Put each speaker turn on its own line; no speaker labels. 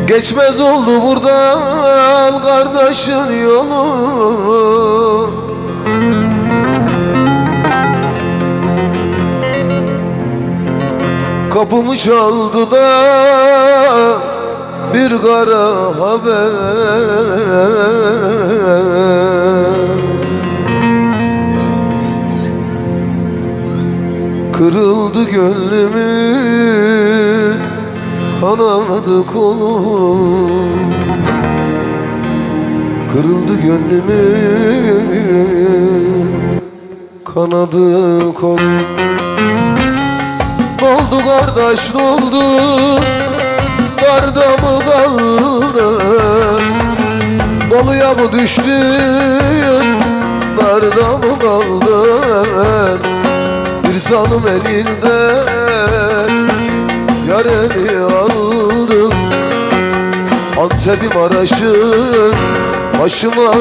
Geçmez oldu buradan kardeşin yolu. Kapımı çaldı da bir kara haber. Kırıldı gönlümün kanadı kolum. Kırıldı gönlümün kanadı kolum. Oldu kardeş ne oldu? Darda mı kaldın? Doluya mı düştün? Darda mı kaldın? Bir sanım elinden yareni aldım. Antep'im Maraş'ım başıma